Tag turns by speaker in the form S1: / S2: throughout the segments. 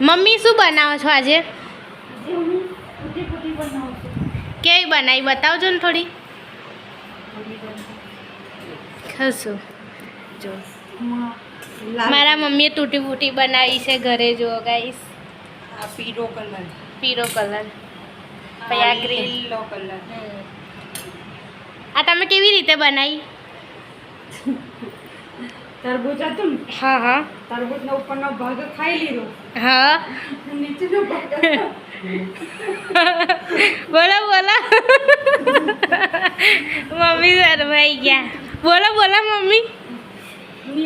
S1: Mummy શું બનાવો છો આજે? કેવી બનાવી બતાવજો ને થોડી. ખશું જો મારા મમ્મીએ તૂટી ફૂટી બનાવી છે ઘરે. જો ગાઈસ
S2: આ પીળો કલર,
S1: પીળો કલર, પછી આ ગ્રીન
S2: લીલો કલર.
S1: આ તમે કેવી રીતે બનાવી?
S2: તરબૂચ હતું ને,
S1: હા હા
S2: તરબૂચનો ઉપરનો ભાગ ખાઈ લીધો,
S1: હા
S2: નીચેનો ભાગ
S1: બોલો બોલો. મમ્મી શરમાઈ ગયા. બોલો બોલો મમ્મી.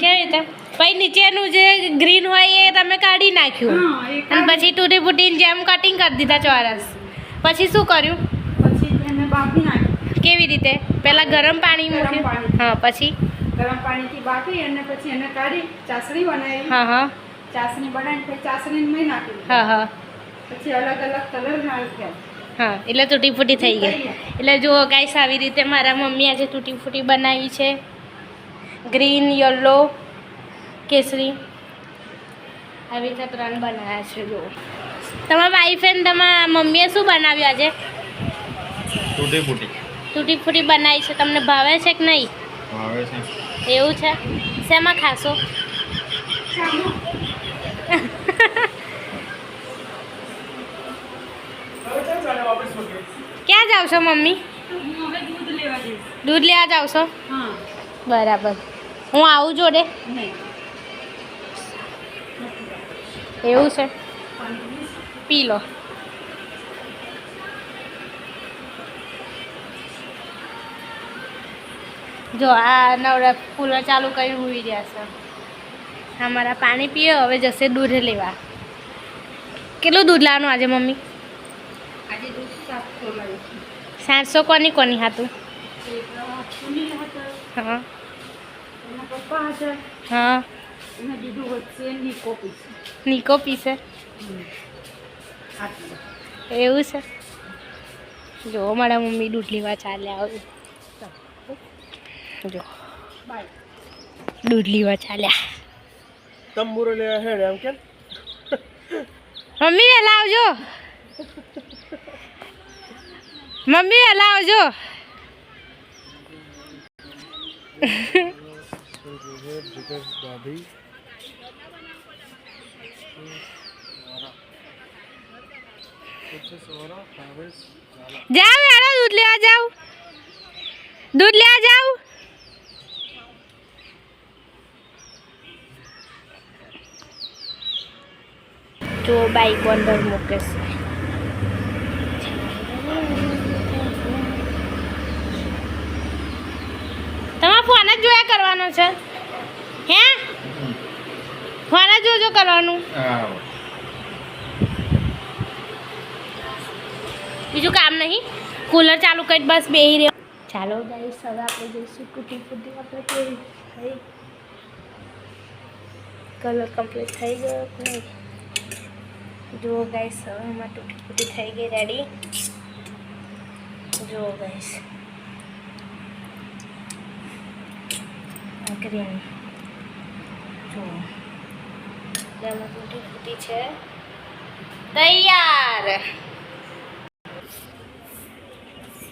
S1: કેવી રીતે? પછી નીચેનું જે ગ્રીન હોય એ તમે કાઢી નાખ્યું અને પછી તૂટી ફૂટીને જેમ કટિંગ કરી દીધા ચોરસ. પછી શું કર્યું?
S2: પછી એને બાફી નાખ્યું.
S1: કેવી રીતે? પહેલાં ગરમ પાણી મૂક્યું. હા પછી
S2: ગરમ પાણીથી બાફી અને પછી એને કાઢી ચાસણી બનાવી.
S1: હા હા
S2: ચાસણી બનાવી પછી ચાસણીને મેં નાખી.
S1: હા હા
S2: પછી અલગ અલગ કલર નાખ્યા.
S1: હા એટલે તૂટી ફૂટી થઈ ગઈ. એટલે જુઓ ગાઈસ આવી રીતે મારા મમ્મી આજે તૂટી ફૂટી બનાવી છે. ગ્રીન, યલો, કેસરી આવી રીતે 3 બનાવ્યા છે. જુઓ તમારા વાઈફે ને તમારા મમ્મીએ શું બનાવ્યું આજે?
S3: તૂટી ફૂટી.
S1: તૂટી ફૂટી બનાવી છે. તમને ભાવે છે કે નહીં?
S3: ભાવે છે.
S1: એવું છે? શેમાં ખાશો? ક્યાં જાવ છો મમ્મી?
S2: હવે દૂધ લેવા જઈશ.
S1: દૂધ લેવા જાવ છો?
S2: હા.
S1: બરાબર. હું આવું જોડે?
S2: નહીં.
S1: એવું છે? પી લો. જો આ નવરા કુલર ચાલુ કરી હોઈ રહ્યા છે. અમારા પાણી પીએ. હવે જશે દૂધ લેવા. કેટલું દૂધ લાવવાનું આજે મમ્મી?
S2: આજે દૂધ 700 લાવી છું.
S1: 700 કોની કોની હતું?
S2: એક સુનિલ હતા,
S1: હા
S2: એના પપ્પા હતા,
S1: હા
S2: એને બીજું વચ્ચે નીકો પીશે.
S1: નિકો પીશે.
S2: આટલું.
S1: એવું છે? જો મારા મમ્મી દૂધ લેવા ચાલ્યા. હવે જો
S2: બાય.
S1: દૂધ લેવા ચાલ્યા.
S3: તંબુરો લેવા હેડ એમ કેમ?
S1: મમ્મી વહેલા આવજો. મમ્મી વહેલા આવજો. જાઓ યાર દૂધ લેવા જાઓ. દૂધ લેવા જાઓ. જો બાઈક અંદર મૂકે છે. તમારે ફોન જ જોયા કરવાનો છે? હે ફોન જ જોજો કરવાનું. બીજું કામ નહીં? કુલર ચાલુ કરી બસ બેહી રહ્યો. ચાલો ગાઈસ હવે આપણે જઈશું તૂટી ફૂટી. આપણે કેવી થઈ? કલર કમ્પ્લીટ થઈ ગયો કે નહીં? જુઓ ગાઈસ હવે એમાં તૂટી ફૂટી થઈ ગઈ. રેડી? જુઓ ગાઈસ ગ્રીન જુઓ જેમાં તૂટી ફૂટી છે. તૈયાર.